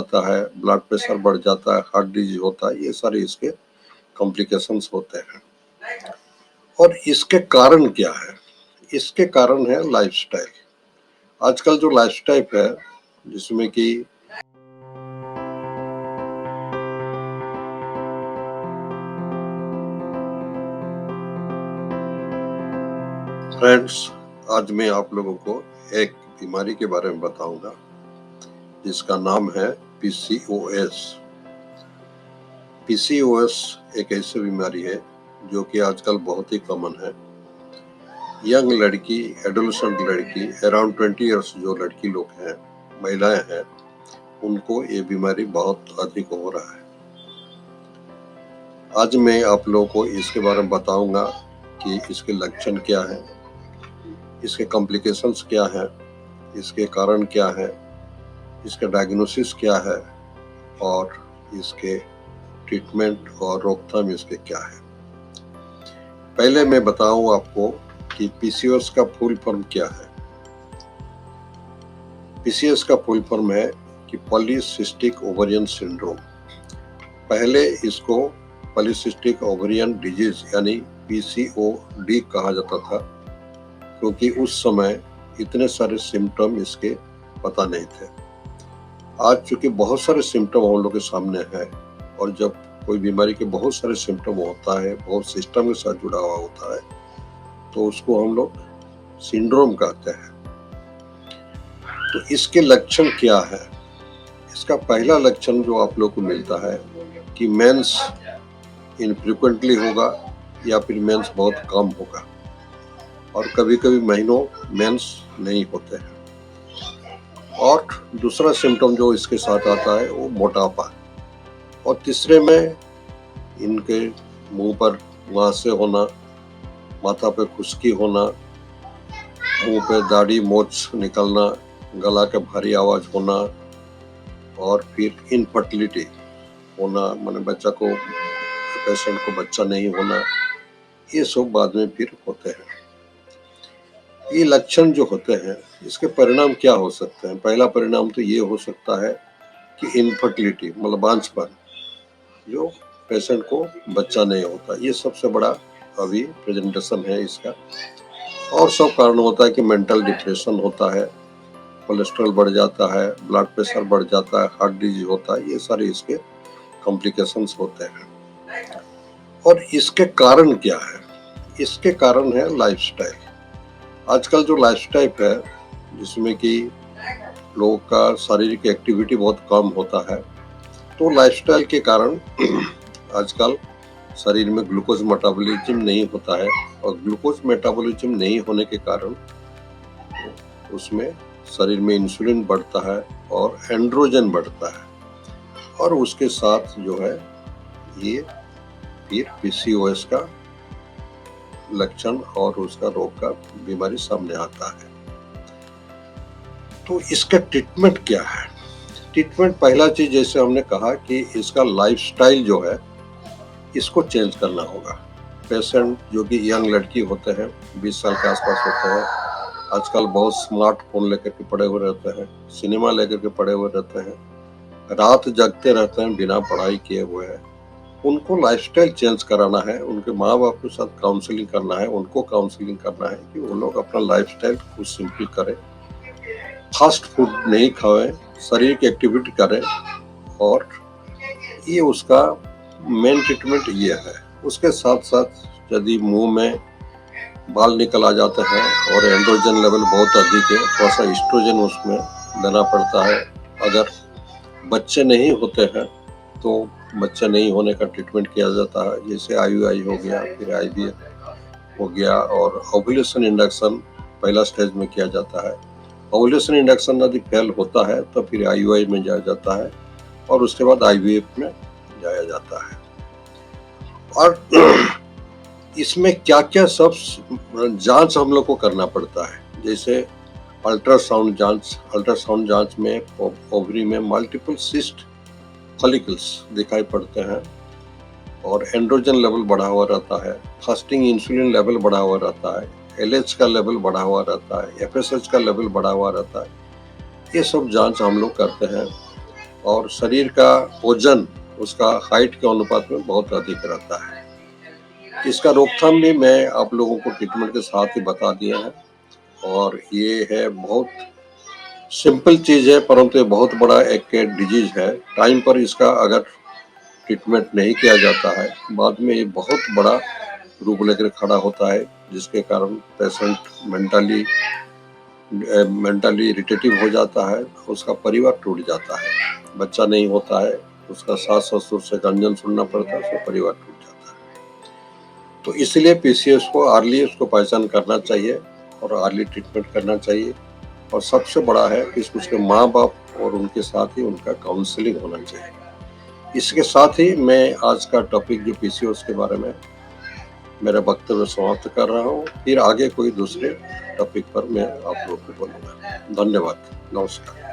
जाता है, blood pressure बढ़ जाता है, हार्ट डिजीज होता है, ये सारे इसके कॉम्प्लिकेशंस होते हैं। और इसके कारण क्या है? इसके कारण है लाइफस्टाइल। आजकल जो लाइफस्टाइल है जिसमें कि फ्रेंड्स, आज मैं आप लोगों को एक बीमारी के बारे में बताऊंगा जिसका नाम है पीसीओएस। पीसीओएस एक ऐसी बीमारी है जो कि आजकल बहुत ही कॉमन है। यंग लड़की, एडोलेसेंट लड़की, अराउंड 20 इयर्स जो लड़की लोग हैं, महिलाएं हैं, उनको ये बीमारी बहुत अधिक हो रहा है। आज मैं आप लोगों को इसके बारे में बताऊंगा कि इसके लक्षण क्या है, इसके कॉम्प्लिकेशंस क्या है, इसके कारण क्या है, इसका डायग्नोसिस क्या है और इसके ट्रीटमेंट और रोकथाम इसके क्या है। पहले मैं बताऊं आपको कि पीसीओएस का फुल फॉर्म क्या है। पीसीओएस का फुल फॉर्म है कि पॉलीसिस्टिक ओवेरियन सिंड्रोम। पहले इसको पॉलीसिस्टिक ओवेरियन डिजीज यानी पीसीओडी कहा जाता था, क्योंकि उस समय इतने सारे सिम्टम इसके पता नहीं थे। आज चूंकि बहुत सारे सिम्टम हम लोग के सामने है, और जब कोई बीमारी के बहुत सारे सिम्टम होता है, बहुत सिस्टम के साथ जुड़ा हुआ होता है, तो उसको हम लोग सिंड्रोम कहते हैं। तो इसके लक्षण क्या है? इसका पहला लक्षण जो आप लोग को मिलता है कि मेंस इनफ्रीक्वेंटली होगा या फिर मेंस बहुत कम होगा, और कभी कभी महीनों मेंस नहीं होते हैं। और दूसरा सिम्टम जो इसके साथ आता है वो मोटापा, और तीसरे में इनके मुंह पर मुहासे होना, माथा पे खुश्की होना, मुंह पे दाढ़ी मोच निकलना, गला के भारी आवाज होना, और फिर इनफर्टिलिटी होना, माने बच्चा को, पेशेंट को बच्चा नहीं होना, ये सब बाद में फिर होते हैं। ये लक्षण जो होते हैं, इसके परिणाम क्या हो सकते हैं? पहला परिणाम तो ये हो सकता है कि इनफर्टिलिटी मतलब बांझपन, जो पेशेंट को बच्चा नहीं होता, ये सबसे बड़ा अभी प्रेजेंटेशन है इसका। और सब कारण होता है कि मेंटल डिप्रेशन होता है, कोलेस्ट्रॉल बढ़ जाता है, ब्लड प्रेशर बढ़ जाता है, हार्ट डिजीज होता है, ये सारे इसके कॉम्प्लिकेशंस होते हैं। और इसके कारण क्या है? इसके कारण है लाइफस्टाइल। आजकल जो लाइफस्टाइल है जिसमें कि लोगों का शारीरिक एक्टिविटी बहुत कम होता है, तो लाइफस्टाइल के कारण आजकल शरीर में ग्लूकोज मेटाबॉलिज्म नहीं होता है, और ग्लूकोज मेटाबॉलिज्म नहीं होने के कारण उसमें शरीर में इंसुलिन बढ़ता है और एंड्रोजन बढ़ता है, और उसके साथ जो है ये फिर पीसीओएस का लक्षण और उसका रोग का बीमारी सामने आता है। तो इसका ट्रीटमेंट क्या है? ट्रीटमेंट पहला चीज जैसे हमने कहा कि इसका लाइफस्टाइल जो है इसको चेंज करना होगा। पेशेंट जो कि यंग लड़की होते हैं, 20 साल के आसपास होते हैं, आजकल बहुत स्मार्टफोन लेकर के पड़े हुए रहते हैं, सिनेमा लेकर के पड़े हुए रहते हैं, रात जगते रहते हैं बिना पढ़ाई किए हुए हैं। उनको लाइफस्टाइल चेंज कराना है, उनके माँ बाप के साथ काउंसलिंग करना है, उनको काउंसलिंग करना है कि वो लोग अपना लाइफस्टाइल कुछ सिंपल करें, फास्ट फूड नहीं खाएं, शरीर की एक्टिविटी करें, और ये उसका मेन ट्रीटमेंट ये है। उसके साथ साथ यदि मुंह में बाल निकल आ जाते हैं और एंड्रोजन लेवल बहुत अधिक है, थोड़ा सा एस्ट्रोजन उसमें देना पड़ता है। अगर बच्चे नहीं होते हैं तो बच्चा नहीं होने का ट्रीटमेंट किया जाता है, जैसे आईयूआई हो गया, फिर आईवीएफ हो गया, और ओव्यूलेशन इंडक्शन पहला स्टेज में किया जाता है। ओव्यूलेशन इंडक्शन यदि फेल होता है तो फिर आईयूआई में जाया जाता है, और उसके बाद आईवीएफ में जाया जाता है। और इसमें क्या क्या सब जांच हम लोग को करना पड़ता है, जैसे अल्ट्रासाउंड जांच में ओवरी में मल्टीपल सिस्ट फॉलिकल्स दिखाई पड़ते हैं, और एंड्रोजन लेवल बढ़ा हुआ रहता है, फास्टिंग इंसुलिन लेवल बढ़ा हुआ रहता है, एलएच का लेवल बढ़ा हुआ रहता है, एफएसएच का लेवल बढ़ा हुआ रहता है। ये सब जांच हम लोग करते हैं। और शरीर का वजन उसका हाइट के अनुपात में बहुत अधिक रहता है। इसका रोकथाम भी मैं आप लोगों को ट्रीटमेंट के साथ ही बता दिया है, और ये है बहुत सिंपल चीज़ है, परंतु ये बहुत बड़ा एक डिजीज है। टाइम पर इसका अगर ट्रीटमेंट नहीं किया जाता है, बाद में ये बहुत बड़ा रूप लेकर खड़ा होता है, जिसके कारण पेशेंट मेंटली इरिटेटिव हो जाता है, उसका परिवार टूट जाता है, बच्चा नहीं होता है, उसका सास ससुर से गंजन सुनना पड़ता है, उसका परिवार टूट जाता है। तो इसलिए पीसीओएस को अर्ली उसको पहचान करना चाहिए और अर्ली ट्रीटमेंट करना चाहिए। और सबसे बड़ा है कि उसके माँ बाप और उनके साथ ही उनका काउंसलिंग होना चाहिए। इसके साथ ही मैं आज का टॉपिक जो पीसीओएस के बारे में मेरा वक्तव्य समाप्त कर रहा हूँ। फिर आगे कोई दूसरे टॉपिक पर मैं आप लोग को बोलूँगा। धन्यवाद, नमस्कार।